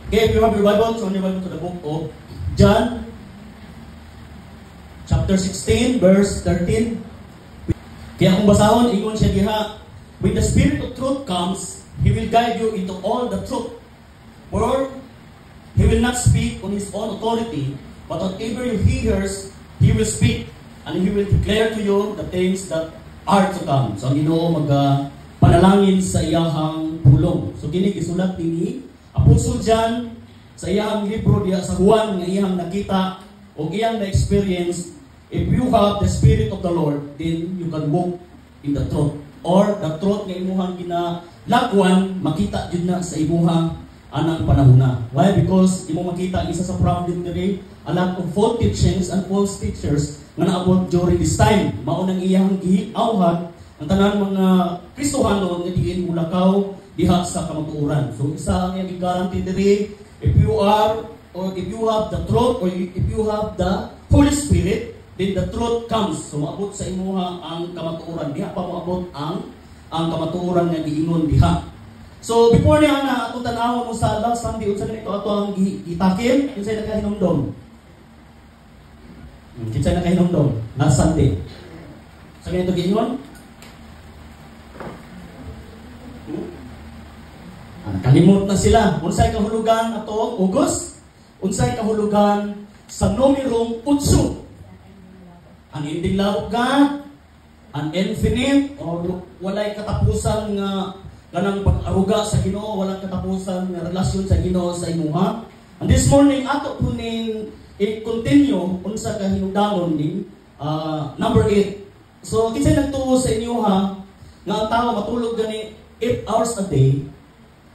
Okay, if you have your Bible, turn your Bible to the book of John, chapter 16, verse 13. Kaya kung basahon, ingon siya diha, when the Spirit of truth comes, He will guide you into all the truth. For He will not speak on His own authority, but whatever He hears, He will speak, and He will declare to you the things that are to come. So, ang Ginoo panalangin sa iyahang pulong. So, kini gisulat ni Apostol John sa iyahang libro diha sa Juan nga iyang nakita o iyang na-experience. If you have the Spirit of the Lord, then you can walk in the truth. Or the truth nga imuhang ginalagwan, makita jud na sa imuhang anang panahuna. Why? Because imo makita isa sa problem today, a lot of false teachings and false teachers nga naabot during this time. Mao nang iyang giawhad ang tanan mga Kristohanon nga diin mulakaw diha sa kamatuoran. So isa ang iyang guarantee diri, if you are or if you have the truth or if you have the Holy Spirit, then the truth comes. So maabot sa imuha ang kamatuoran. Diha pa maabot ang kamatuoran nga giingon diha. So before niya na atong tanawon mo sa last Sunday unsa nito ato ang gitakim, unsay nakahinumdom? Kinsay nakahinumdom? Last Sunday. Sa ganito giingon? Kalimot na sila. Unsay kahulugan ato August? Unsay kahulugan sa numerong 8? Ang ending love of God, an infinite, or walay katapusan nga kanang pag-aruga sa Ginoo, walang katapusan nga relasyon sa Ginoo sa imuha. And this morning ato po ning i-continue unsa ka hinungdanon ning number 8. So kinsay nagtuo sa inyo ha nga ang tao matulog gani 8 hours a day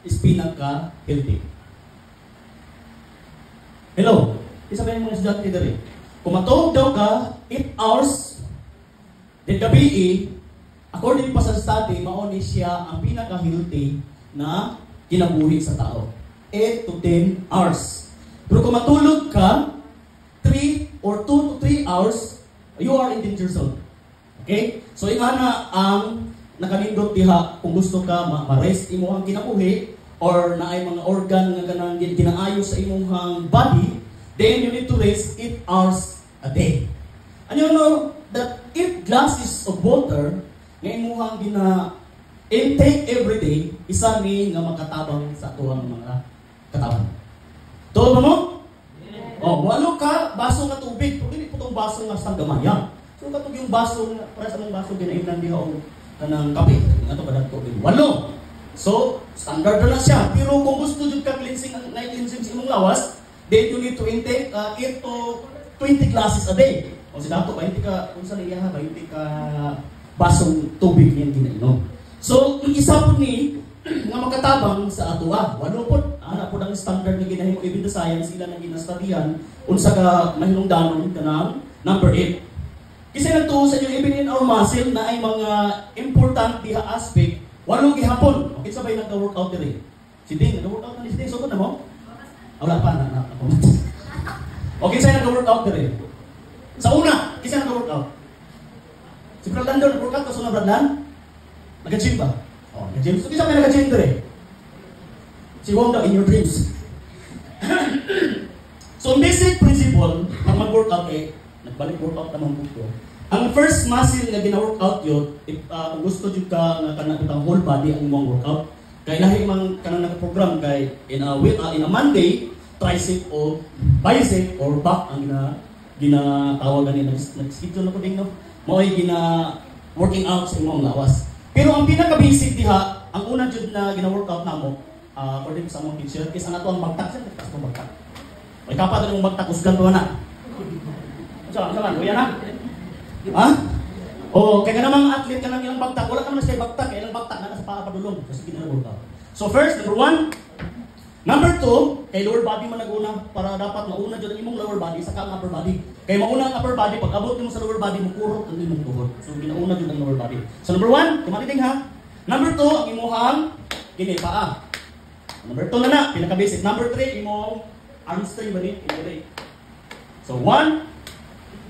is pinaka healthy. Hello. Isa ba yung mga estudyante diri? Kung matulog daw ka 8 hours din gabi, according pa sa study, mao ni siya ang pinaka-healthy na kinabuhi sa tao. 8 to 10 hours. Pero kung matulog ka 3 or 2 to 3 hours, you are in danger zone. Okay? So ingana ang nakalindot diha kung gusto ka ma-rest imo ang kinabuhi or naay mga organ nga kanang ginaayo sa imong body, then you need to rest 8 hours a day. And you know that 8 glasses of water nga imuhang intake every day, isa ni nga makatabang sa atuang mga katawan. Tuwa ba mo? Yeah. Oh, walo ka baso nga tubig, pero dili putong baso nga sang gamaya. So katong yung baso nga para sa mong baso ginaimnan diha og kanang kape, nga to kada tubig. Walo. So standard na siya. Pero kung gusto jud ka cleansing ang cleansing sa imong lawas, then you need to intake 8 to 20 glasses a day. O si dato 20 ka unsa niya 20 ka basong tubig niyan ginainom. So isa po ni nga makatabang sa atoa. Walo po ana po ang standard nga ginahimo even the science sila nang ginastudian unsa ka mahinungdanon kanang number 8. Kasi nagtuo sa inyo even in our muscle na ay mga important diha aspect walo gihapon. Okay sabay nagka-workout diri. Si Ding nagka-workout na si Ding sugod na mo? Wala pa na. Okay say nagka-workout diri. Sa una, kisa nag-workout. Si Brandon nag-workout, kaso na Brandon? Nag-gym ba? Oh, nag-gym. So, kisa may nag-gym doon eh. Si Wanda in your dreams. So, basic principle, pag mag-workout eh, nagbalik workout naman po ko. Ang first muscle na gina-workout yun, if gusto nyo ka na kanang whole body ang mong workout, kaya lahi mang kanang nag-program kay in a Monday, tricep o bicep or back ang ginatawagan nila. Nag-schedule na ko din, no? Mao'y working out sa imong lawas. Pero ang pinaka-basic diha, ang unang jud na gina-workout na mo, according sa among teacher, is ang ato ang bagtak. Saan nagtas mo bagtak? May kapat na mong bagtak, usgan to na. Saan man? Uyan na? Ha? O, kaya namang athlete ka lang ilang bagtak. Wala ka naman siya bagtak, kaya ilang bagtak na nasa pakapadulong. Kasi gina-workout. So first, number 1, number 2, kay lower body man naguna para dapat mauna jud ang imong lower body saka ang upper body. Kay mauna ang upper body pag abot nimo sa lower body mo kurot ang imong tuhod. So ginauna jud ang lower body. So number 1, tumatiting ha. Number 2, ang imong kini paa. Number 2 na pinaka basic. Number 3, imong hamstring bani ini. So 1,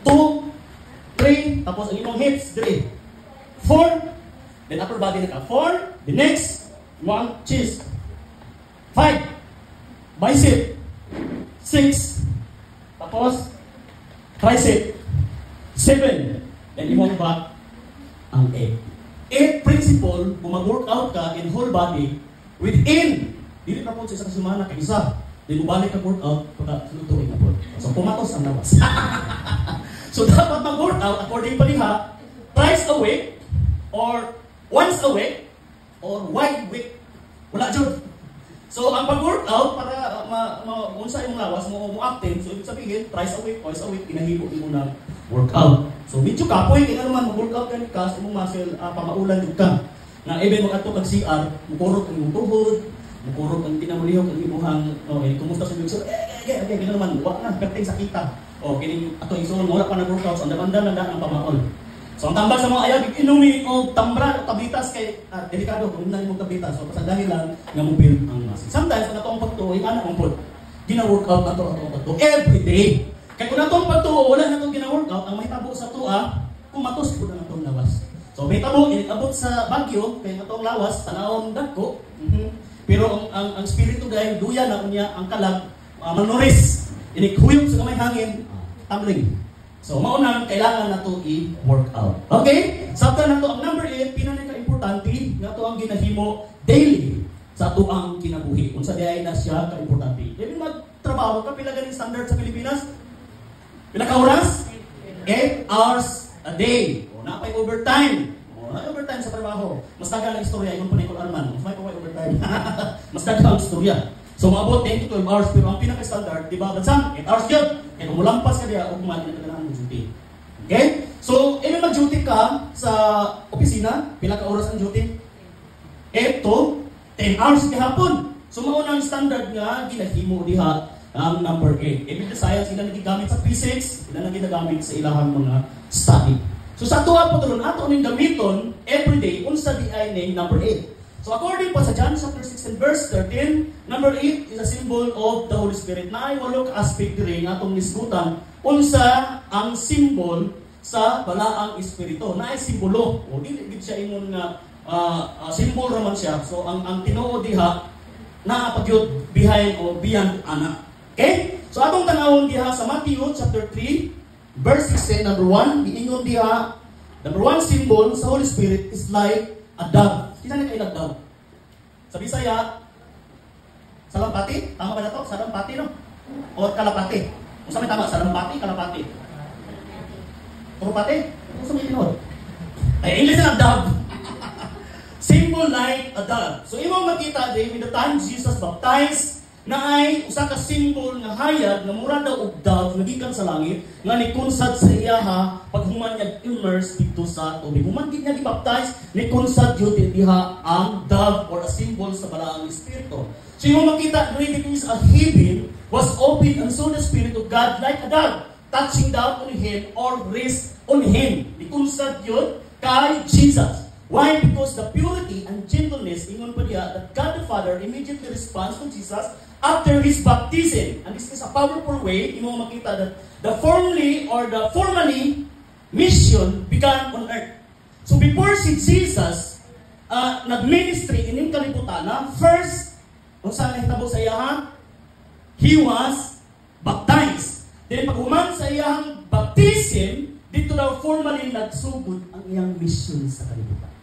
2, 3, tapos ang imong hips 3. 4, then upper body na ka. 4, the next 1 chest. 5 bicep. 6. Tapos, tricep. 7. Then imong back ang 8. 8 principle, kung mag-workout ka in whole body, within, dili na po sa isang semana ka isa. Then balik ka workout, pagka lutuin na po. So, pumatos ang lawas. So, dapat mag-workout according pa niha, thrice a week, or once a week, or wide week. Wala dyan. So, ang pag-workout, para unsa yung lawas mo active, so ibig sabihin, thrice a week, twice a week, inahibo mo na workout. So, medyo kapoy, kaya naman mag-workout ka ni Kas, imong muscle, pamaulan din ka. Na even mag-ato kag CR, mukurot ang imong tuhod, mukurot ang tinamulihok ang imuhang, kumusta sa bigso, kaya naman, wala na, perting sakita. O, kining ato isulong, wala pa nag-workout, so ang damanda na ang pamaol. So, ang tambal sa mga ayaw, inumi o tambra o tablitas kay delikado, kung na yung tablitas. So, sa dahil lang, nga mo build ang muscle. Sometimes, ang atong pagtuo, yung anak mong pod, gina-workout na atong pagtuo every day. Kaya kung atong pagtuo, wala na itong gina-workout, ang may tabo sa tuwa, kumatos po na itong lawas. So, may tabo, inabot sa Baguio, kaya itong lawas, tanawang dagko. Pero ang spirito dahil, duya na niya ang kalag, manuris. Inikhuyog sa kamay hangin, tumbling. So, maunang kailangan na ito i-work out. Okay? Sabta na ito, ang number 8, pinanay ka-importante, na ito ang ginahimo daily sa ito ang kinabuhi. Kung sa diay na siya ka-importante. Dili magtrabaho ka, pila ganing standard sa Pilipinas? Pila ka oras? 8 hours a day. O, napay overtime. O, na-overtime sa trabaho. Mas daga lang istorya, yung punay ko Arman. Mas may pa overtime. Mas daga ang istorya. So, maabot 10 to 12 hours, pero ang pinaka-standard, di ba, bansang 8 hours yun. Kaya kung mulampas ka diya, o kumali na kailangan ng duty. Okay? So, mag-duty ka sa opisina, pila ka oras ang duty? 8 to 10 hours kahapon. So, maunang standard nga, ginahimo diha ang number 8. Ibig science, sila nagigamit sa physics, sila nagigamit sa ilahang mga study. So, sa tuwa po tulon, ato ning gamiton, everyday, unsa di ay name number 8. So according pa sa John chapter 16 verse 13, number 8 is a symbol of the Holy Spirit. Na ay walok aspect diri nga atong nisgutan unsa ang symbol sa balaang espiritu. Na ay simbolo. O dili gid siya ingon nga symbol ra man siya. So ang tinuod diha naa pagyud behind o beyond ana. Okay? So atong tanawon diha sa Matthew chapter 3 verse 16, number 1, giingon diha, number 1 symbol sa Holy Spirit is like a dove. Kita na kayo dove. Sa Bisaya, salampati? Tama ba na ito? Salampati, no? O kalapati? Kung saan may tama? Salampati, kalapati? Turupati? Kung saan may tinod? Ay, English na dove. Symbol like a dove. So, imong makita din, with the time Jesus baptized, na ay usa ka symbol nga hayag nga mura daw og dove nagikan sa langit nga nikunsad sa iyaha paghuman niya immerse dito sa tubig. Human gid niya gibaptize nikunsad gyud diha ang dove or a symbol sa balaang espiritu. So yung makita diri is a heaven was opened and saw the Spirit of God like a dove touching down on him or rest on him. Nikunsad gyud kay Jesus. Why? Because the purity and gentleness ingon pa diha that God the Father immediately responds to Jesus after his baptism. And this is a powerful way, imo makita that the formally mission began on earth. So before si Jesus nag-ministry ining kalibutan, first, kung saan nahitabo sa iyahan, he was baptized. Then pag-human sa iyang baptism, dito daw formally nagsugod ang iyang mission sa kalibutan.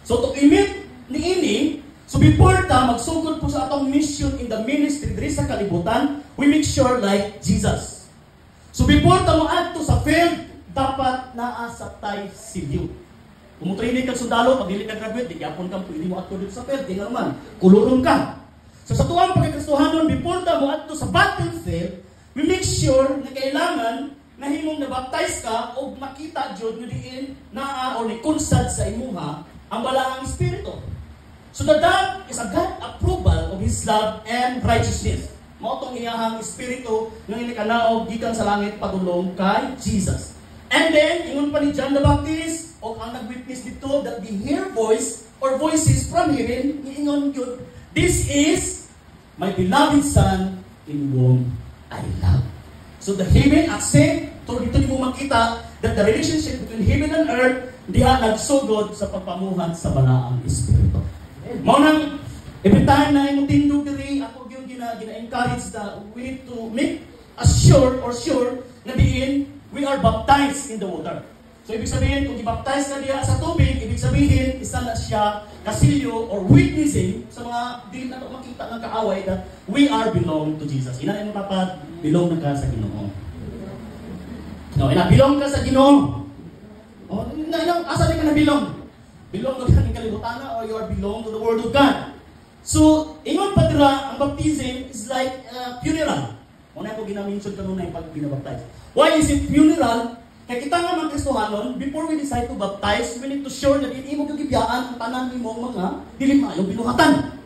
So to imit niini, so before ta magsugod po sa atong mission in the ministry diri sa kalibutan, we make sure like Jesus. So before ta moadto sa field, dapat naa sa tay civil. Kung training kag sundalo, pag dili ka graduate, di gyapon ka pwede mo adto dito sa field, di naman kulurong ka. So sa tuwang pagkakristohanon, before ta moadto sa battlefield, we make sure na kailangan na himong na-baptize ka o makita jud nga diin naa o nikunsad sa imuha ang balaang espiritu. So the dove is a God approval of His love and righteousness. Mao tong iyahang espiritu nga inikanaog gikan sa langit padulong kay Jesus. And then ingon pa ni John the Baptist o ang nag-witness dito that they hear voice or voices from heaven, ingon gyud, this is my beloved Son in whom I love. So the heaven accept, so dito mo makita that the relationship between heaven and earth diha nagsugod sa pagpamuhat sa balaang espiritu. Mao nang every time na imong tindog diri ako gyud gina-encourage na we need to make sure na diin we are baptized in the water. So ibig sabihin, kung i-baptize ka diya sa tubig, ibig sabihin, isa na siya kasilyo or witnessing sa mga di na makita ng kaaway that we are belong to Jesus. Ina mo tapat, belong na ka sa Ginoo. No, belong ka sa Ginoo. Oh, asa ka na belong? Belong ka ng kalibutan or you are belong to the Word of God. So, ingon pa dira, ang baptism is like funeral. Una ko ginamention kanuna yung pag binabaptize. Why is it funeral? Kaya kita nga mga Kristohanon, before we decide to baptize, we need to sure that hindi mo gagibiyaan ang tanan mo mga dilimayong binuhatan.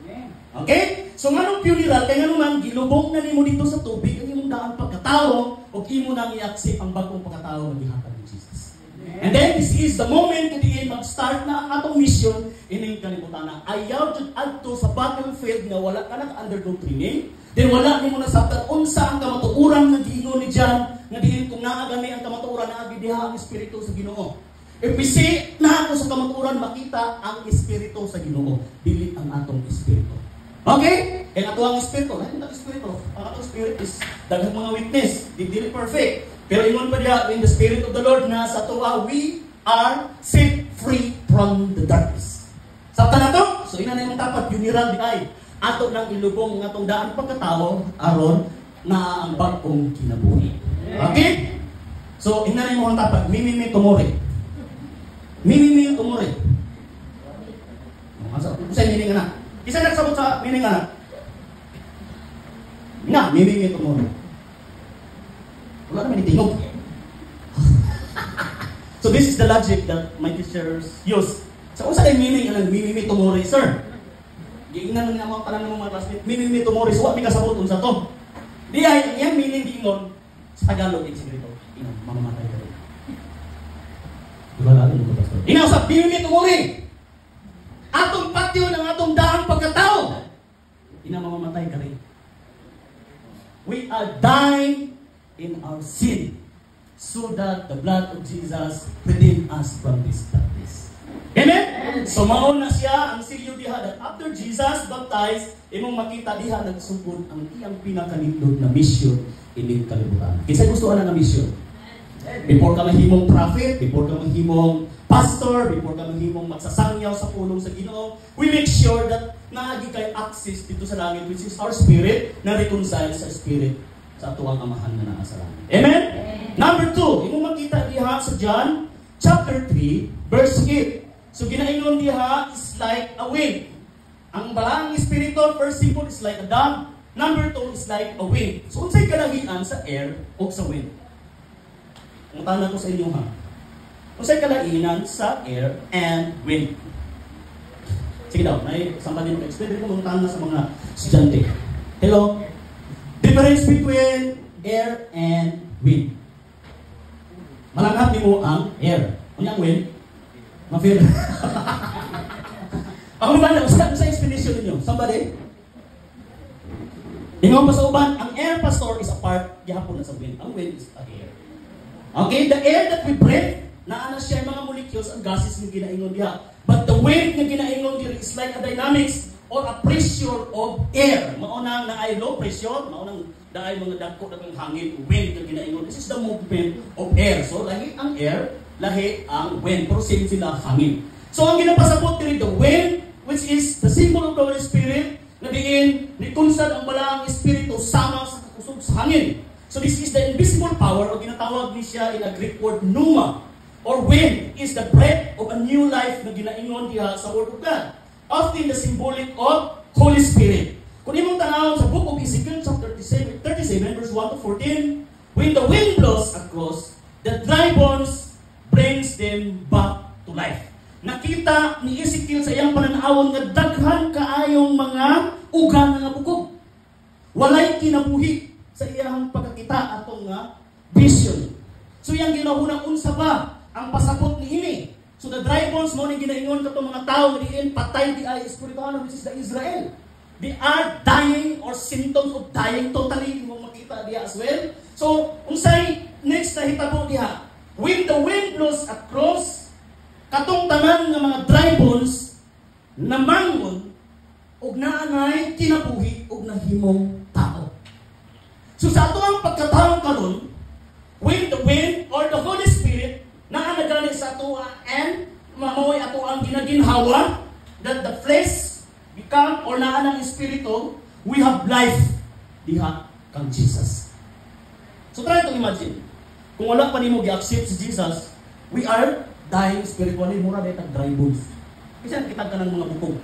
Okay? So nga nung funeral, kaya nga naman, gilubong na nimo dito sa tubig, ang imong daan pagkatao, o imo nang i-accept ang bagong pagkatao na gihatag ni Jesus. And then, this is the moment na diin mag-start na ang atong mission ining kalibutan na ayaw jud adto sa battlefield nga wala ka naka-undergo training, then wala nimo nasabtan unsa ang kamatuoran nga giingon ni John nga diin kung naa gani ang kamatuoran na diha ang espiritu sa Ginoo. If we say na ako sa kamatuoran makita ang espiritu sa Ginoo, dili ang atong espiritu. Okay? Kaya ato ang espiritu, lain ang espiritu. Ang atong spirit is daghang mga witness, dili perfect. Pero ingon pa diya in the spirit of the Lord na sa tuwa we are set free from the darkness. Sabta na to? So ina na yung tapat funeral di ay ato nang ilubong ng atong daan pagkatao aron na ang bagong kinabuhi. Okay? So ina na yung tapat mimimi tumori. Mimimi tumori. Asa sa meaning ana? Isa nagsabot sa meaning ana. Na mimimi tumori. Wala naman itingog. So this is the logic that my teachers use. So unsa kay meaning ang mimimi tumori, sir? Giingnan nga mga kanan mga classmates, mimimi tumori, so wa mi kasabot unsa to. Di ay yang meaning giingon sa Tagalog in secreto. Ina mamamatay ka. Diba lalo mo pastor? Ina sa mimimi tumori. Atong patio ng atong daang pagkatao. Ina mamamatay ka rin. We are dying in our sin so that the blood of Jesus redeem us from this darkness. Amen? So maon na siya ang silyo diha that after Jesus baptized, imong makita diha nagsugod ang iyang pinakanindot na mission ining kalibutan. Kinsa gusto ana nga mission? Before ka mahimong prophet, before ka mahimong pastor, before ka mahimong magsasangyaw sa pulong sa Ginoo, we make sure that naagi kay access dito sa langit which is our spirit na reconcile sa spirit sa atuang amahan na naa sa langit. Amen? Number 2, imong makita diha sa John chapter 3 verse 8. So ginaingon diha is like a wind. Ang balang espiritu first symbol is like a dove. Number 2 is like a wind. So unsay kalahian sa air o sa wind? Ang tanong ko sa inyo ha. Unsay kalahian sa air and wind? Sige daw, may somebody mag-explain ko mong tanong sa mga estudyante. Hello? Difference between air and wind. Malangap mo ang air. Ano ang wind? Ma-feel. Ako naman, sa explanation ninyo. Somebody? Ingaw pa sa uban, ang air pastor is a part, gihapon na sa wind. Ang wind is a air. Okay? The air that we breathe, naana siya yung mga molecules and gases na ginaingon diha. But the wind na ginaingon diha is like a dynamics or a pressure of air. Maunang na ay low pressure, maunang na ay mga dagko ng hangin, wind na ginaingon. This is the movement of air. So, lahi ang air, lahi ang wind. Pero same sila hangin. So, ang ginapasabot diri the wind, which is the symbol of the Holy Spirit, na diin, nikunsad ang balang espiritu sama sa kusog sa hangin. So, this is the invisible power, o ginatawag ni siya in a Greek word, pneuma, or wind, is the breath of a new life na ginaingon diha sa Word of God. Often the symbolic of Holy Spirit. Kung imong tanaw sa book of Ezekiel chapter 37 verse 1 to 14, when the wind blows across, the dry bones brings them back to life. Nakita ni Ezekiel sa iyang pananawon nga daghan kaayong mga ugan nga bukog. Walay kinabuhi sa iyang pagkakita atong nga vision. So iyang ginahunang unsa ba ang pasabot ni ini? So the dry bones mo ni ginaingon katong mga tao nga diin patay di ay espirituano which is the Israel. They are dying or symptoms of dying totally mo makita diha as well. So unsay next na hitabo diha? When the wind blows across, katong tanan nga mga dry bones namangon og naanay kinabuhi og nahimong So sa ato ang pagkataong karon, when the wind or the Holy Spirit na nagani sa ato and mamoy ato ang ginaginhawa, that the flesh become or naa ng espiritu, we have life diha kang Jesus. So try to imagine, kung wala pa nimo gi-accept si Jesus, we are dying spiritually, mura dahil dry bones. Kasi kita ka ng mga bukog.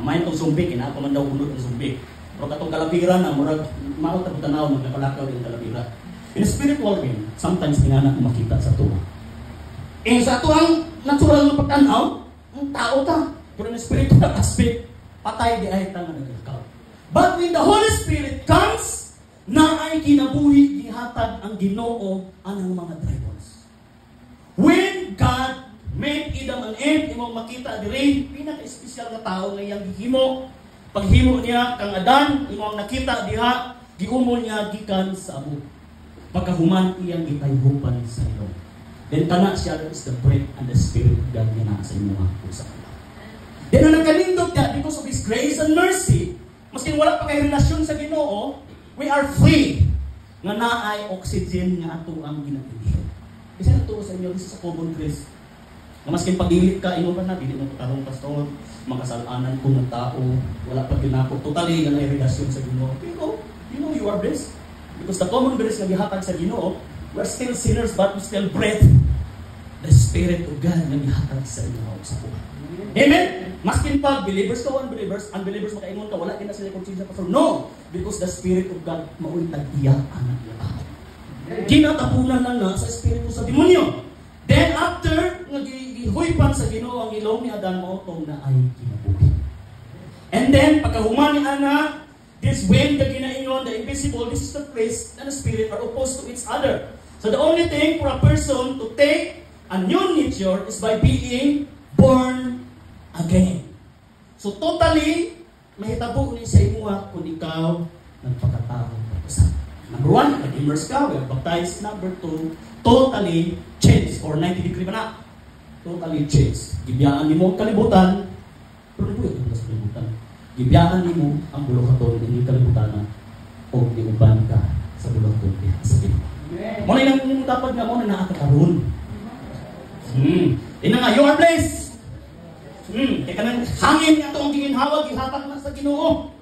Main tong zombie, kinako man daw unod ang zombie. Pero katong kalapira na, mura maot na tanaw, magnakalakaw din kalapira. In the spiritual realm, sometimes pinana makita sa tuwa. Sa ito ang natural na pagtanaw, ang tao ta. Pero in the spiritual aspect, patay di ay tangan ng ikaw. But when the Holy Spirit comes, na ay kinabuhi, gihatag ang Ginoo anang mga dry bones. When God made Adam and Eve, imong makita dire, pinaka-espesyal na tao nga iyang gihimo. Paghimo niya kang Adan, imong nakita diha, giumol niya gikan sa abo. Pagkahuman iyang gitayhupan sa ilong. Then kana siya is the breath and the spirit of God nga naa sa imong usa. Then ang nakalindot ka because of His grace and mercy, maski wala pa kay relasyon sa Ginoo, we are free nga naay oxygen nga ato ang ginatubig. Kasi nato sa inyo, this is a common grace. Nga maski pag-ilit ka, ino pa na, dili mo tarong pastor, makasalanan ko ng tao, wala pa ginako, totally nga naay relasyon sa Ginoo. Pero, you are blessed. Because the common grace nga gihatag sa Ginoo, we are still sinners but we still breathe the Spirit of God nga gihatag sa inyo sa buhay. Amen? Maskin pa, believers ka o unbelievers makaingon ka, wala din na sila konsensya pastor. No! Because the Spirit of God mauntag iya anak niya tao. Ginatapunan na nga sa Espiritu sa demonyo. Then after, gihuipan sa Ginoo ang ilong ni Adan mautong na ay kinabuhi. And then, pagkahuman ni Ana, this wind, the ginaingon, the invisible, this is the flesh and the spirit are opposed to each other. So the only thing for a person to take a new nature is by being born again. So totally, mahitabo ni sa imuha kung ikaw nagpakatao sa number 1, nag-immerse ka, we are baptized. Number 2, totally changed or 90 degree ba na? Totally changed. Gibiyaan ni mo ang kalibutan, pero nabuhay ka sa kalibutan. Gibiyaan ni mo ang buluhaton, hindi kalibutan o giuban ka sa buluhaton sa Ginoo. Muna yung dapat nga mo na nakakaroon. Ina nga, you are blessed. Kaya ka nang hangin nga ito ang giginhawag, ihatag na sa Ginoo.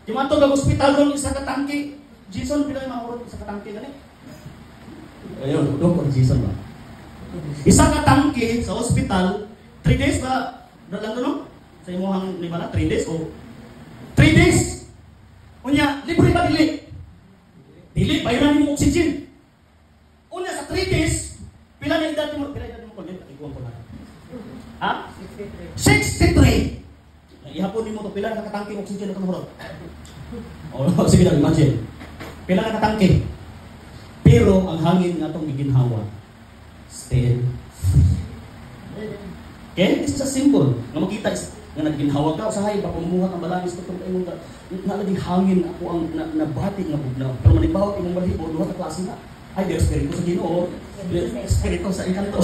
Yung ato nag-hospital ron, isa katangki. Jason, pila yung mahurot isa katangki gani? Ayun, Dr. Jason ba? Isa katangki sa hospital, 3 days ba? Dalang doon, no? Sa imuhang lima na, 3 days o? 3 days! Unya, libre ba dili? Dili, bayaran mo oxygen. Unya, sa 3 days, pila na edad mo? Pila edad mo ko? Ikuha ko lang. Ha? 63! Ihapon mo ito, pila nakatangke oxygen na kamurot? O, sige lang, imagine. Pila nakatangke. Pero, ang hangin nga itong giginhawa, still free. Okay? This is a symbol. Nga makita, nga nagginhawa ka, usahay, baka umuha ang balangis ko itong kainong ka, nalaging hangin ako ang nabati nga bugnaw. Pero manibawat imong balibo, duha ka klase na. Ay, di espiritu sa Ginoo, espiritu sa inkanto.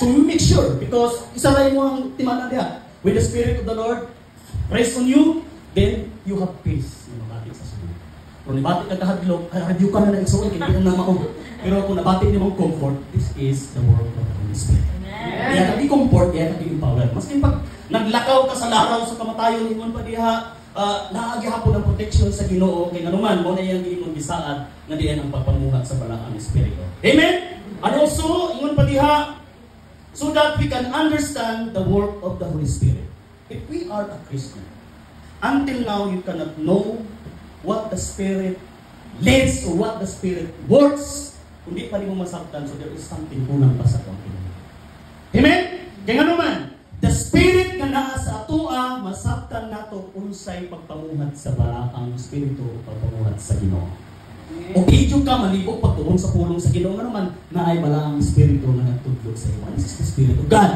So we make sure, because isa rin mo ang timanan diha. When the Spirit of the Lord rests on you, then you have peace. Nabati sa sumunod. Pero nabati ka kahadlok, review ka na na igsoon, hindi na mao. Pero kung nabati niyo mong comfort, this is the work of the Holy Spirit. Kaya kami comfort, kaya kami empower. Mas pag naglakaw ka sa laraw sa kamatayon, ingon pa diha, naagihapon ang protection sa Ginoo, kaya nanuman, mo na yung ingon bisaad, nga diyan ang pagpamuhat sa balang Espiritu. Amen? And also, ingon pa diha, so that we can understand the work of the Holy Spirit. If we are a Christian, until now you cannot know what the Spirit leads or what the Spirit works, kundi pa rin mo masaktan, so there is something kunang pa sa Panginoon. Amen? Kaya nga naman, the Spirit nga naa sa atua, masaktan nato unsay pagpamuhat sa balaang Espiritu o pagpamuhat sa Ginoo. O medyo ka malibog pagtuong sa pulong sa Ginoo nga naman, naay balaang Espiritu nga nagtudlo sa iyo. This is the Spirit of God.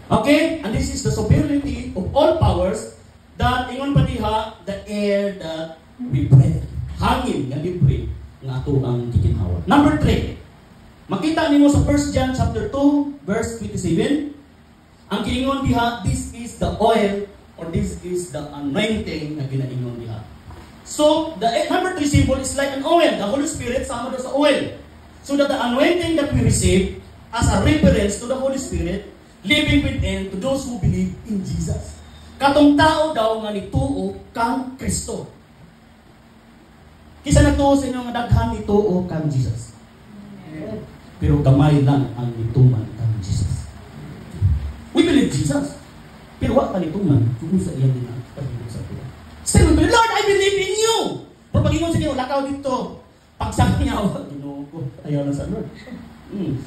Okay? And this is the sovereignty of all powers that ingon pa diha, the air that we breathe. Hangin nga libre nga ato ang giginhawa. Number 3. Makita nimo sa 1 John chapter 2 verse 27. Ang giingon diha, this is the oil or this is the anointing na ginaingon diha. So, the number 3 symbol is like an oil. The Holy Spirit sama doon sa oil. So that the anointing that we receive as a reference to the Holy Spirit living within to those who believe in Jesus. Katong tao daw nga nituo kang Kristo. Kisa nagtuo sa inyo nga daghan nituo kang Jesus. Pero gamay lang ang nituman kang Jesus. We believe Jesus. Pero wala ka nituman kung sa iyan din ang pagiging sa Pilipinas. Still, we believe, Lord, I believe in you. Pero pag-ingon sa inyo, lakaw dito. Pagsang niya, Ginoo ko, ayaw na sa Lord.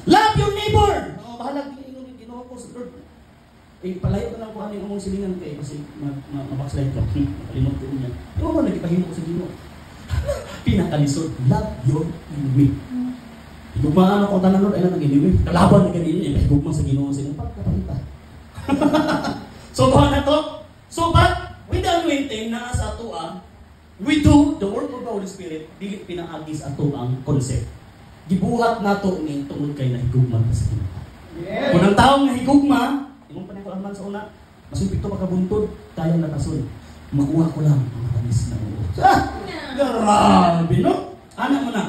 Love your neighbor. Bahala, Ginoo ko sa Lord. Palayo ka lang kung ano yung umong silingan kayo kasi mabackslide ka. Makalimot ko niya. Pero mo, nagkipahimo ko sa Ginoo. Pinakalisod, love your enemy. Higugmaan ako tanan Lord, ay lang nag-enemy. Kalaban na ganyan eh. Higugman sa Ginoo sa inyo. Pagkapalita. So, bahan na to. So, but, with the anointing na sa atua, we do the work of the Holy Spirit, dili pinaagis ato ang concept. Gibuhat nato ni tungod kay nahigugma sa Ginoo. Yeah. Kung ang taong nahigugma, imong panikuan sa una, masupit to pagkabuntod, tayo natasun. Makuha ko lang ang matamis na uo. Grabe, no? Anak mo na.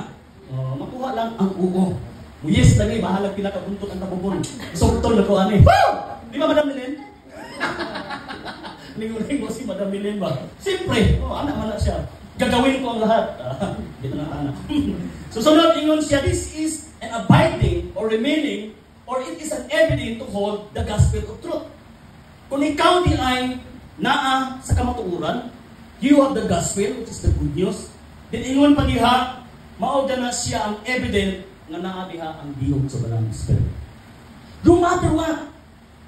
Makuha lang ang uo. Yes, lagi, bahalag pinakabuntot ang tabubon. Sugtol na ko, ani. Woo! Di ba, Madam Milen? Linguling mo si Madam Milen ba? Siyempre, anak mo na siya. Gagawin ko ang lahat. Dito na anak. Susunod, ingon siya, this is an abiding or remaining or it is an evidence to hold the gospel of truth. Kung ikaw di ay naa sa kamatuuran, you have the gospel, which is the good news, then ingon pa diha, maoda na siya ang evidence nga naa diha ang biyog sa balang Spirit. No matter what,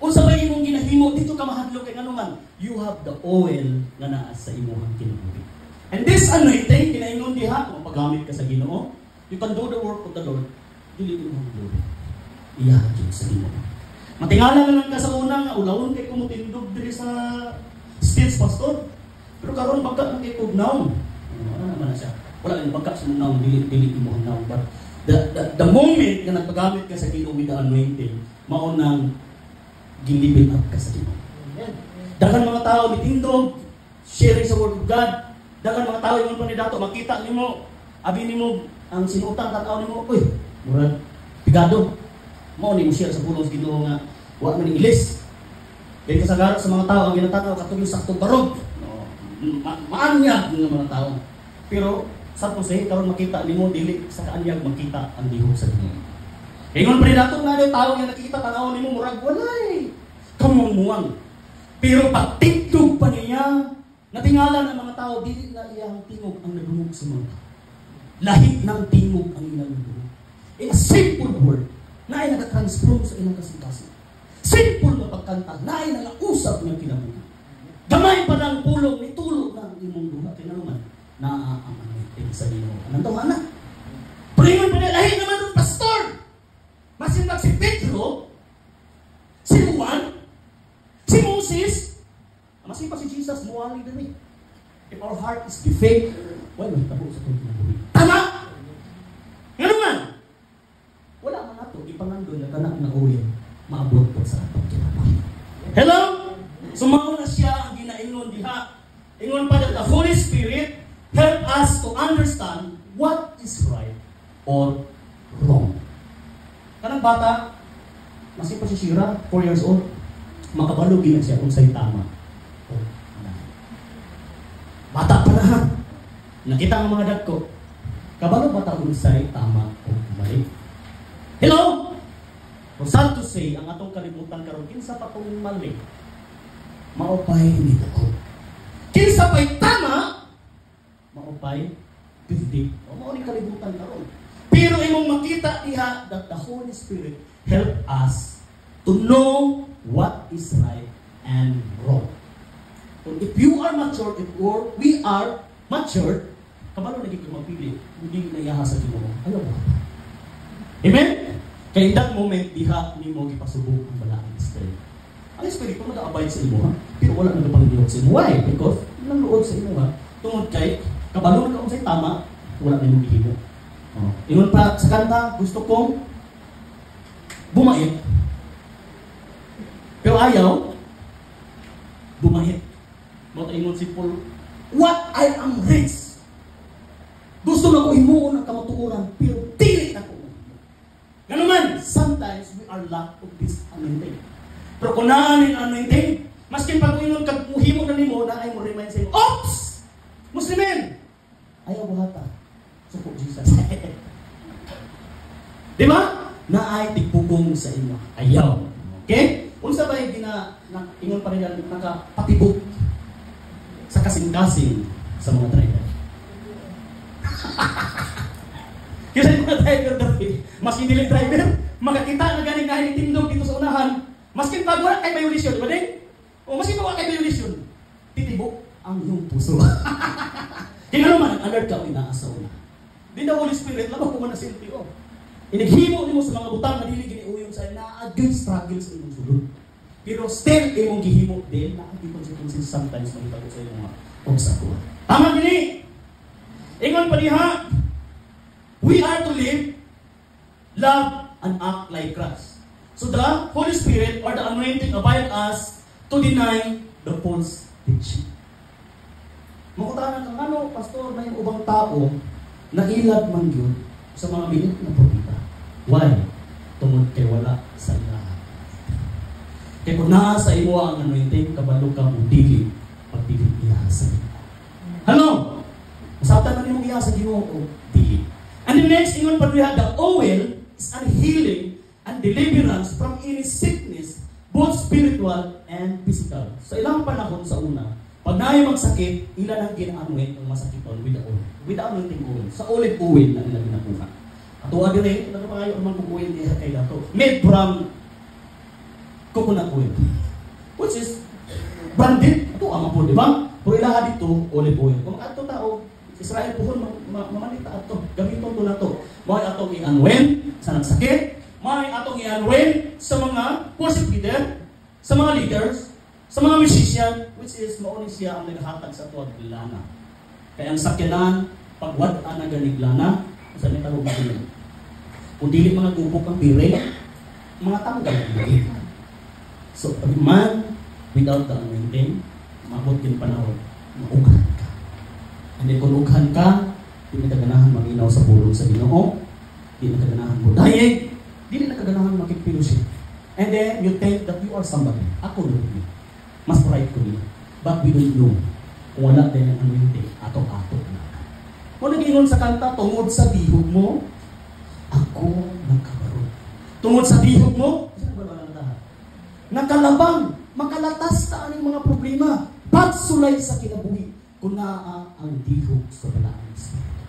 kung sabay imong ginahimo, dito ka mahadlok kay anuman, you have the oil nga naa sa imong kinabuhi. And this anointing, kinaingon diha, kung paggamit ka sa Ginoo, you can do the work of the Lord, dili mo ang glory. Iyahagin sa Ginoo. Matingala na lang ka sa una nga, ulawon kay kumutindog diri sa stage pastor. Pero karon baka ang kay kugnaw. Ano naman na siya? Wala nang baka sa mugnaw, dili mo ang naw. But the moment na nagpagamit ka sa Ginoo with the anointing, maunang gilibin up ka sa Ginoo. Daghang mga tao mitindog, sharing sa word of God. Daghang mga tao ingon pa ni dato, makita nimo, abi nimo ang sinutan tataw nimo, uy, murag pigado. Mao ni mo share sa pulos Ginoo nga wa man English. Kaya kasagarot sa mga tao ang ginatanaw katong saktong barog. Maanyag ng mga tao. Pero sa to say karon makita nimo dili sa kaanyag makita ang lihok sa Ginoo. Ingon pa ni dato nga tao nga nakita tanaw nimo murag walay kamumuang. Pero pag tigtog pa niya, natingala ng mga tao, dili na iyang tingog ang nagumog sa mga tao. Lahit ng tingog ang ilang nagumog. In a simple word, na ay nag-transform sa ilang kasing-kasing. Simple na pagkanta, na ay nag-usap ng kinabuhi. Gamay pa ng pulong, itulog ng imong duha. Kinaluman, naaamanitin sa Ginoo. Anong ito, anak? Pringon pa niya, lahit naman ng pastor. Masinag si Pedro, si Juan, si Moses, masin pa si Jesus, muwali din eh. If our heart is defect, why may tabo sa kong kinabuhi? Tama! Nga naman! Wala man nato, ipangandun na tanak na uwi, maabot po sa atong kinabuhi. Hello? Sumaon na siya ang ginaingon diha. Ingon pa that the Holy Spirit help us to understand what is right or wrong. Kanang bata, masin pa si Shira, 4 years old, makabalugin na siya kung sa'yo tama. Bata pa na ha. Nakita ang mga dagko. Kabalo bata kung sa'yo tama o mali. Hello? O sad to say, ang atong kalibutan karon kinsa pa kung mali. Maupay dito ko. Kinsa pa'y tama, maupay pindig. O mauling kalibutan karon. Pero imong makita diha that the Holy Spirit help us to know what is right and wrong. So if you are mature, if we are mature, kabalo na gito mapili, hindi na iyaha sa Ginoo. Ayaw mo. Amen? Kaya in that moment, diha ni mo ipasubok ang balaang Spirit. Ang Spirit, kung mag-abide sa imo, ha? Pero wala na pang-liot sa imo. Why? Because, naluod sa imo, ha? Tungod kay, kabalo na kung sa'yo tama, wala na yung gihimo. Ingon pa sa kanta, gusto kong bumait. Pero ayaw, bumait. Mata ingon si Paul, what I am rich, lack of this anointing. Pero kung naanin anointing, maskin pag ingon kag muhimo na nimo na ay mo remind sa iyo, oops! Muslimin! Ayaw buhata. Suko Jesus. Di ba? Na ay tigpugong sa inyo. Ayaw. Okay? Unsa ba yung ingon pa rin nakapatibok sa kasing-kasing sa mga driver? Kasi yung mga driver dati, maskin dili driver, makakita na galing kahit tindog dito sa unahan, maskin pag wala kay violisyon, di ba din? O maskin pag wala kay violisyon, titibok ang iyong puso. Kaya naman, alert ka o inaasa una. Di na Holy Spirit, labang ko man na silpio. Inaghimo ni mo sa mga butang na dili giniuyon sa na-again struggle sa inyong sulod. Pero still, imong gihimo din, na-again consequences sometimes magipagod sa inyong mga obstacle. Tama gini! Ingon pa niya, we are to live, love, and act like Christ. So the Holy Spirit or the anointing abide us to deny the false teaching. Makutanan kang ano, pastor, na yung ubang tao na ilag man yun sa mga minute na propita. Why? Tungod kay wala sa ilaha. Kaya kung naa sa imo ang anointing, kabalo ka mong dili, pagdili ilaha sa imo. Hello? Masabtan na nimong ilaha sa Ginoo o dili. And the next thing on we have the oil is an healing and deliverance from any sickness, both spiritual and physical. Sa ilang panahon sa una, pag naay magsakit, ilan ang ginaanoin ang masakiton with the oil. With the anointing oil. Sa olive oil na nila ginakuha. At tuwa din eh, nagpapayo naman kung oil niya kay dato. Made from coconut oil. Which is branded. Ito ang po, di ba? Pero ilaha dito, olive oil. Kung ato tao, Israel po mamanita ato. Gamiton ko na to. May atong i-anoin sa nagsakit. May atong i-anoin sa mga worship leader, sa mga leaders, sa mga musician, which is mauni siya ang naghahatag sa tuwag lana. Kaya ang sakyanan, pagwadaan na ganig lana, sa may tawag na ito. Kung dili mga gubok ang pire, mga tanggal ang lagi. So, a man without the anointing, maabot din panahon, maughan ka. And then kung ughan ka, di na kaganahan maginaw sa pulong sa Ginoo, di na kaganahan mo dayeg, di na kaganahan makikpilusip. And then you think that you are somebody. Ako doon. Mas pride ko niya. But we don't know kung wala din ang anointing, ato-ato na. Kung nag-ingon sa kanta, tungod sa bihog mo, ako nagkabarot. Tungod sa bihog mo, nakalabang, makalatas ta aning mga problema. Pagsulay sa kinabuhi, kung naa ang bihog sa balaang Espiritu.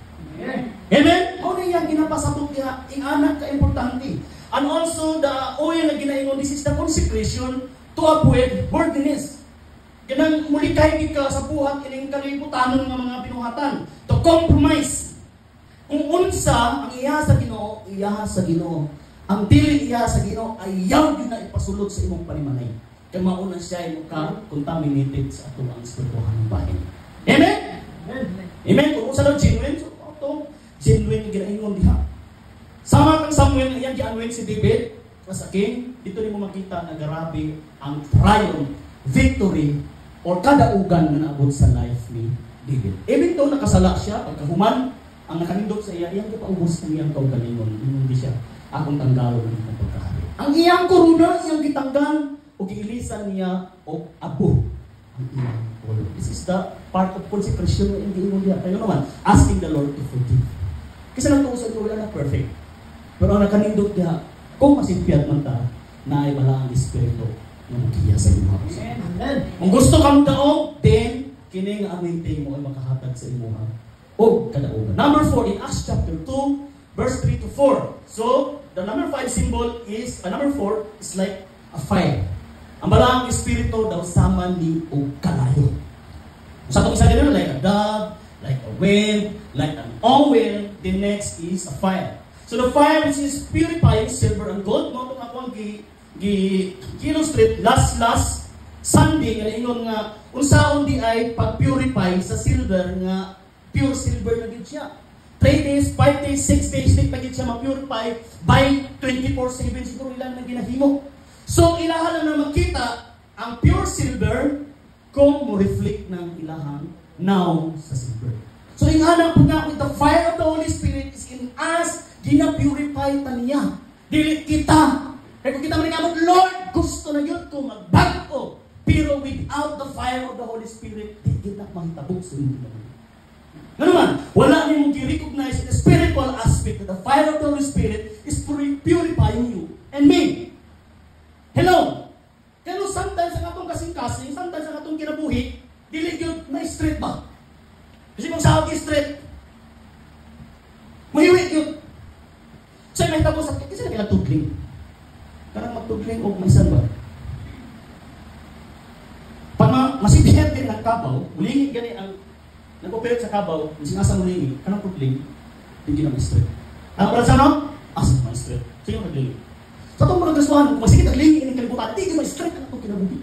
Amen? O na yan, ginapasabot niya, anak ka-importante. And also, the oil na ginaingon, this is the consecration to avoid worldliness. Ganang muli kayo ka sa buhat, ining kaliputanon ng mga binuhatan. To compromise. Kung unsa ang iya sa Ginoo, iya sa Ginoo. Ang dili iya sa Ginoo, ayaw yun na ipasulod sa imong panimalay. Kaya mauna siya ay mukhang contaminated sa ato ang spirituhan ng bahin. Amen? Amen. Amen. Kung unsa daw genuine, so ito, genuine yung ginaingon diha. Sama kang Samuel, yan gianwin si David, as a king, dito ni mo makita na grabe ang triumph, victory, or kadaugan na naabot sa life ni David. Even though nakasala siya, pagkahuman, ang nakanindot sa iya, iyang ipaubos ng iyang kaugalingon. Hindi siya, akong tanggalon ng itong pagkahari. Ang iyang koruna, iyang gitanggal, o giilisan niya, o abo, ang iyang polo. This is the part of consecration na hindi mo niya. Tayo naman, asking the Lord to forgive. Kasi lang ito sa ito, wala na perfect. Pero ang nakanindot niya, kung masimpiat man ta, na ay wala ang Espiritu na magkiya sa imuha. Kung gusto kang daog, then, kining aminting mo ay makahatag sa imuha. O kadaugan. Number 4, in Acts chapter 2, verse 3 to 4. So, the number 5 symbol is, number 4 is like a fire. Ang balaang Espiritu daw sama ni o kalayo. Sa itong isa din like a dove, like a wind, like an oil, the next is a fire. So the fire which is purifying silver and gold, no, itong ako ang gi-illustrate last Sunday, nga ingon nga, unsaon di ay pag-purify sa silver nga, pure silver na gid siya. 3 days, 5 days, 6 days, di pa gid siya ma-purify by 24/7, siguro ilan na ginahimo. So ilaha lang na makita ang pure silver kung mo-reflect ng ilahang now sa silver. So ingana po nga, with the fire of the Holy Spirit is in us, gina-purify ta niya. Dili kita Kaya kung kita manikamot, Lord, gusto na yun ko magbago. Pero without the fire of the Holy Spirit, di kita mangtabog sa inyo. Ano man, wala niyo mong i-recognize in the spiritual aspect that the fire of the Holy Spirit is purifying you and me. Hello? Kaya sometimes ang atong kasing-kasing, sometimes ang atong kinabuhi, dili yun na straight ba? Kasi kung sa akin straight, mahiwit yun. So may tapos sa kasi na tudling. Karang magtudling o maisan ba? Pag masibihit din ang kabaw, mulingi gani ang nag-operate sa kabaw, sinasa mulingi, kanang tudling, hindi na straight. Ang para sa ano? Asa na straight. Sige maglingi. Sa itong mga gasuhan, kung masigit ang lingi ng kalibutan, hindi na straight ang itong kinabuhi.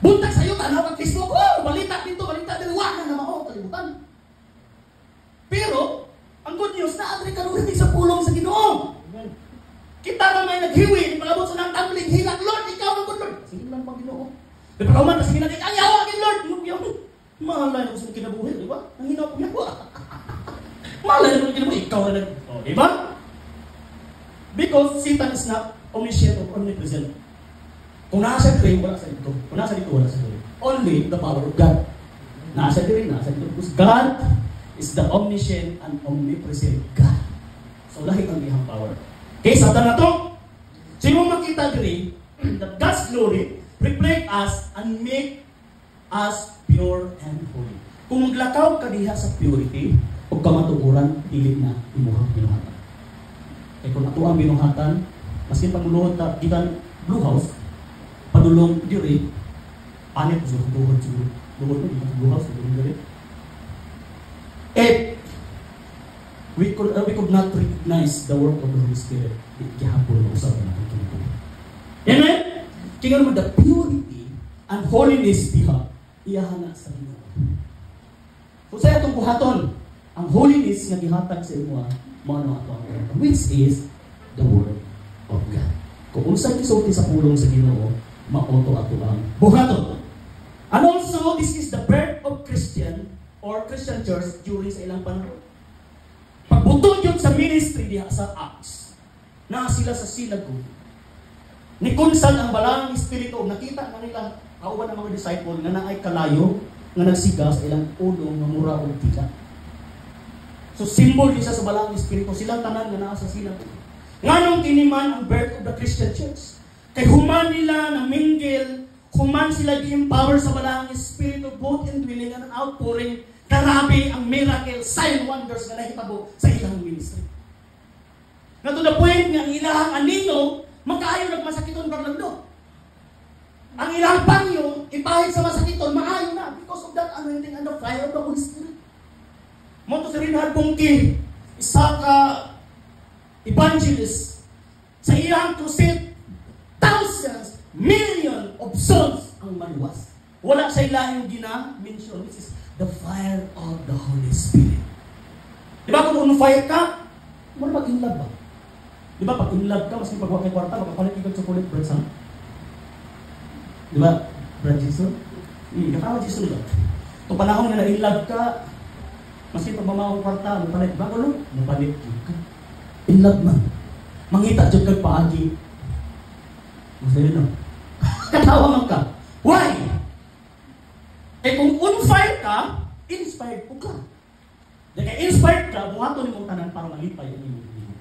Buntag sa'yo, tanaw ang Facebook, oh, balita dito, wala na naman ako kalibutan. Pero, ang good news, na-adre ka rin sa pulong sa Ginoo. Kita na may naghiwi, palabot sa nang tumbling, hilang, Lord, ikaw ang good Lord. Sige lang pang Ginoo. Di ba kauman, sige natin, ang yawa akin, Lord. Mahalay na ko sa kinabuhi, di ba? Ang hinaw ko yawa. Mahalay na ko sa kinabuhi, ikaw na di ba? Because Satan is not omniscient or omnipresent. Kung nasa dito, wala sa dito. Kung nasa dito, wala sa dito. Only the power of God. Nasa dito, nasa dito. Because God is the omniscient and omnipresent God. So, lahi ang iyang power. Okay, Satan na to. So, yung makita diri, that God's glory reflect us and make us pure and holy. Kung maglakaw ka diha sa purity, o kamatukuran, pilit na imuhang binuhatan. Eh kung ato ang binuhatan, maski pagmuluhod ta, kita blue house, padulong diri, anit po siguro, duhod siguro. Duhod po, kita blue house, duhod diri. Eh, we could not recognize the work of the Holy Spirit. Ikihapon na usap na natin ito. Amen? Kaya naman, the purity and holiness diha, iyahan na sa Ginoo. Kung sa itong buhaton, ang holiness nga gihatag sa imo, mano ato ang which is the Word of God. Kung unsay gisulti sa pulong sa Ginoo, maoto ato ang buhaton. And also, this is the birth of Christian or Christian church during sa ilang panahon. Pagbuto yun sa ministry diha sa Acts, na sila sa synagogue, ni Kunsal ang balang espiritu, nakita na nila kauban ng mga disciple nga naay kalayo nga nagsiga sa ilang ulo nga mura og tila. So symbol din siya sa balang espiritu, silang tanan nga naa sa synagogue. Nganong kiniman ang birth of the Christian church? Kay human nila na mingle, human sila gi-empower sa balang espiritu, both in dwelling and outpouring. Grabe ang miracle, sign wonders na nahitabo sa ilang ministry. Na to the point nga ang ilang anino, magkaayo nagmasakiton karlando. Ang ilang panyo, ipahit sa masakiton, maayo na because of that anointing and the fire of the Holy Spirit. Moto si Reinhard Bonnke, isa ka evangelist, sa ilang crusade, thousands, million of souls ang maluwas. Wala sa ilahing gina-mention, which is the fire of the Holy Spirit. Di ba kung on-fire ka, mo na mag-inlove ba? Di ba pag inlove ka, maski pag-walk kay kwarta, magkapalit ikot sa kulit, Brad Sam? Di ba, Brad Jason? Katawa Jason ba? Kung panahon nga na-inlove ka, maski pag mamahong kwarta, magpalit ba? Ano? Magpalit ka. Inlove man. Mangita dyan kag paagi. Masaya no? Katawa man ka. Why? Eh kung on-fire ka, inspired po ka. Dahil inspired ka, buhaton mong tanan para malipay ang iyong buhay.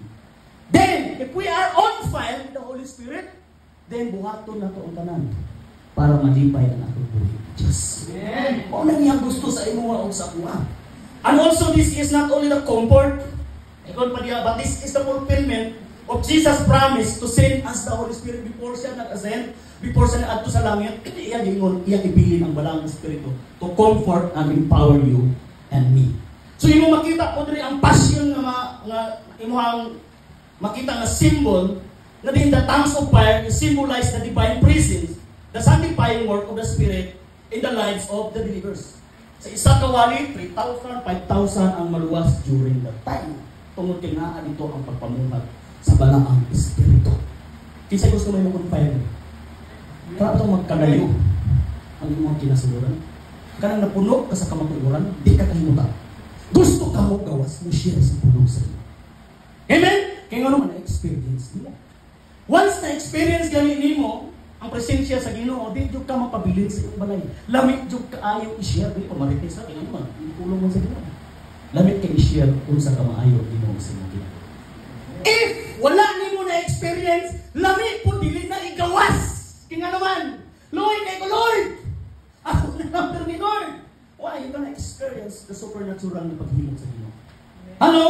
Then, if we are on fire with the Holy Spirit, then buhaton na ito ang tanan para malipay ang ating buhay. Diyos. Kung ano niyang gusto sa imo o sa kuha. And also, this is not only the comfort, but this is the fulfillment of Jesus' promise to send us the Holy Spirit before siya nag-ascend, before siya nag-adto sa langit. Iyan yung ibilin ang balang Espiritu to comfort and empower you and me. So, imo makita po rin ang passion nga imuhang makita nga symbol na din the tongues of fire symbolize the divine presence, the sanctifying work of the Spirit in the lives of the believers. Sa isa kawali, 3,000, 5,000 ang maluwas during that time. Tungod kay naa dito ang pagpamuhat sa balaang Espiritu. Kinsa gusto may on fire? Kaya ito magkalayo ang imong kinasuguran. Kanang napuno ka sa kamatuguran, di ka kahimutan. Gusto ka mo gawas mo share sa puno sa iyo. Amen? Kaya nga naman na-experience nila. Once na-experience gani nimo ang presensya sa Ginoo, di jud ka mapabilin sa iyong balay. Lamit jud kaayo i-share di pamarites sa kanya man. Ikulong mo sa Ginoo. Lamit kay i-share unsa ka maayo Ginoo sa imo. If wala nimo na experience, lamit po dili na igawas. Kinga naman, Lord, kay ko Lord. Ako na number ni Lord. Why you gonna experience the supernatural na paghimog sa Ginoo? Ano?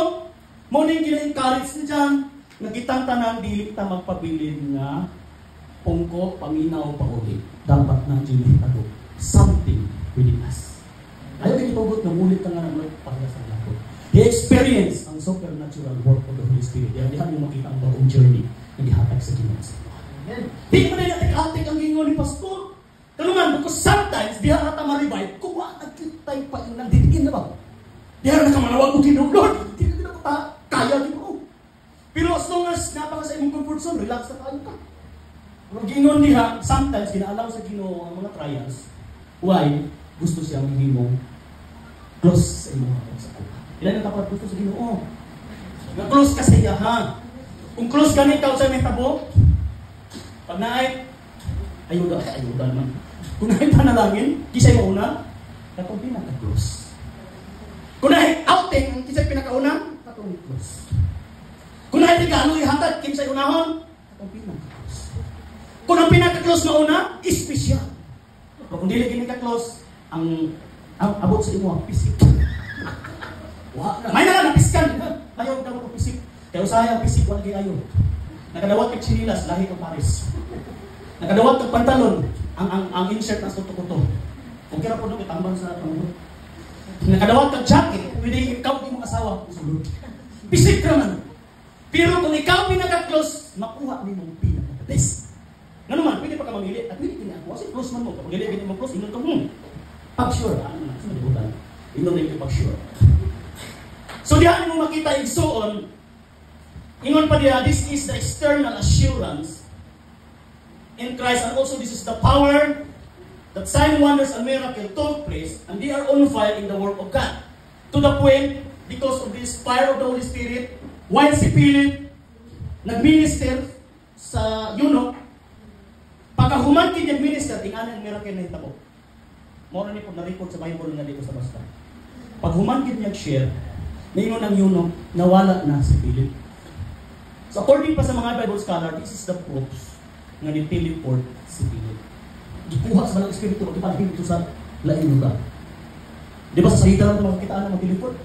Mo ning gina-encourage ni John, nagitang tanan dili ta magpabilin nga pungko, paminaw, pauli. Dapat nang ginihitabo. Something within us. Ayaw kayo itugot na ulit ka nga ng Lord para sa lahat. I-experience ang supernatural work of the Holy Spirit. Yan yung makita ang bagong journey na dihatag sa Ginoo sa Ginoo. Di mo na natik-atik ang Ginoo ni Pastor. Kanuman, because sometimes, diha na ta ma-revive, kuha nagkitay pa yung nandidigin na ba? Diha na kamanawag mo Ginoo, Lord, hindi na ta kaya Ginoo. Pero as long as napaka sa imong comfort zone, relax na tayo ka. Pero Ginoo niya, sometimes, ginaalaw sa Ginoo ang mga trials. Why? Gusto siya maghimong close sa imong hapon sa kuha. Ilan ang dapat gusto sa Ginoo? Na-close ka sa iya, ha? Kung close ka nito sa may tabo, pag naay, ayuda naman. Kung naay panalangin, kisay mauna, katong pinaka-close. Kung naay outing, kisay pinaka-una, katong close. Kung naay regalo, ihatag, kisay unahon, katong pinaka-close. Kung ang pinaka-close na una, espesyal. Pero kung dili gini ka-close, ang abot sa imo, pisik. May na napiskan. Ayaw daw ko pisik. Kaya usahay ang pisik, wala kayo ayaw. Nakadawat kag chinilas, lahi kag Paris. Nakadawat kag pantalon, ang insert na sa tuto-tuto. Kung kira po doon, itambang sa pangulo. Nakadawat kag jacket, pwede ikaw di mong asawa, usulod. Pisik naman. Pero kung ikaw pinaka-close, makuha ni mong pinaka-best. Nga naman, pwede pa ka mamili. At pwede pinaka-close. Kasi close man mo. Kapag hindi mo close, inon ka mo. Pag-sure. Ano na? Sino dibutan? Inon na yung pag-sure. So diyan mo makita igsuon, ingon pa diya, this is the external assurance in Christ, and also this is the power that sign, wonders, and miracle took place, and they are on fire in the work of God. To the point, because of this fire of the Holy Spirit, while si Philip nag-minister sa eunuch, pagkahuman kini nag-minister, ingana ang miracle na hitabo. Mora ni po na-record sa Bible nga dito sa basta. Pag human kini nag-share, ngayon ang eunuch, nawala na si Philip. So according pa sa mga Bible scholar, this is the proofs nga ni-teleport si Philip. Gikuha sa malang espiritu, magkipalhin ito sa lain lugar. Di ba sa salita lang magkitaan na mag-teleport?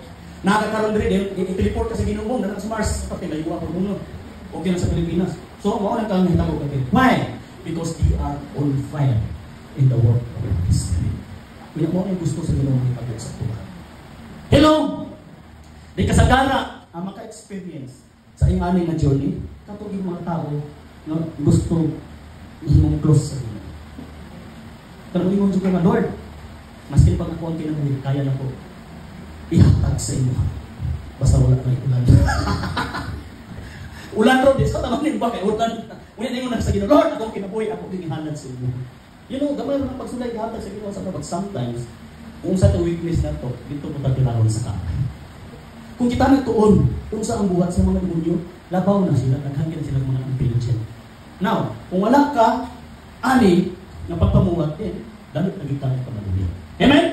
Nakakaroon rin, i-teleport ka sa Ginoo, na sa Mars, pati layo ako muna. Okay na sa Pilipinas. So, mao lang kang hitabo ka. Why? Because they are on fire in the work of the Holy Spirit. Kaya mo ang gusto sa Ginoo hitabo sa tuwa. Hello! Di kasagara ang maka-experience sa iyong aning na journey, katong yung mga tao na gusto himong close sa Ginoo. Pero himong juga nga, Lord, maskin pag ako ang kinabuhi, kaya na po ihatag sa inyo. Basta wala na ulan. Ulan ro, di sa tamanin ba kay ulan? Ulan din mo na sa Ginoo, Lord, ako ang kinabuhi, ako din ihatag sa inyo. You know, gamay ng pagsulay ihatag sa Ginoo sa but sometimes, kung sa to weakness na to, dito po tagilahon sa kapay. Kung kita nagtuon, kung sa ang buhat sa mga demonyo, labaw na sila, naghangin sila mga intelligent. Now, kung wala ka, ani, na pagpamuhat din, damit na kita ng pamaluhin. Amen?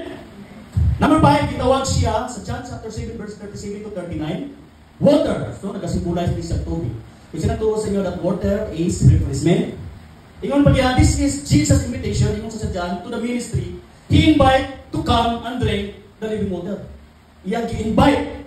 Number 5, gitawag siya sa John chapter 7, verse 37 to 39, water. So, nagasimbolize din siya tubig. Kung sinaturo sa inyo that water is refreshment. Ingon pa niya, this is Jesus' invitation, ingon sa John, to the ministry. He invite to come and drink the living water. Iyang gi-invite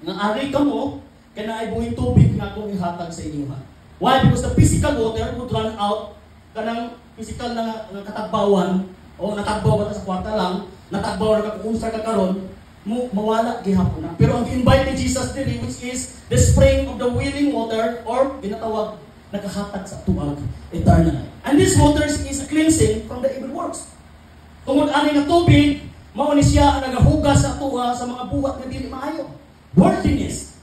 nga ari ka mo, kaya na ay buhing tubig nga kung ihatag sa inyo ha. Why? Because the physical water would run out, kanang physical na katagbawan, o natagbaw ba sa kwarta lang, natagbaw na kung sa kakaroon, mawala gihapon na. Pero ang invite ni Jesus diri, which is the spring of the willing water, or ginatawag, nakahatag sa tuwag, eternal. And this water is a cleansing from the evil works. Tungod ani nga tubig, mao ni siya ang nagahugas sa tuwa sa mga buhat nga dili maayo. Worldliness,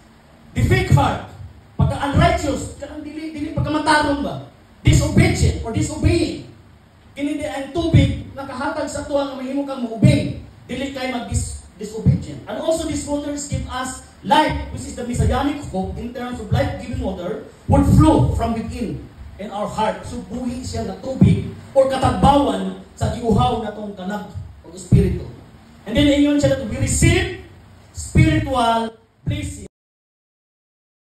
the fake heart, pagka-unrighteous, kanang dili pagkamatarong ba? Disobedient or disobeying. Kini di ang tubig nakahatag sa tuwa nga mahimo kang mo-obey. Dili kay mag-disobedient. And also these waters give us life, which is the messianic hope in terms of life-giving water, would flow from within. in our heart. So buhi siya na tubig or katagbawan sa giuhaw na tong kanag o espiritu. And then ingon siya na to, we receive spiritual blessing.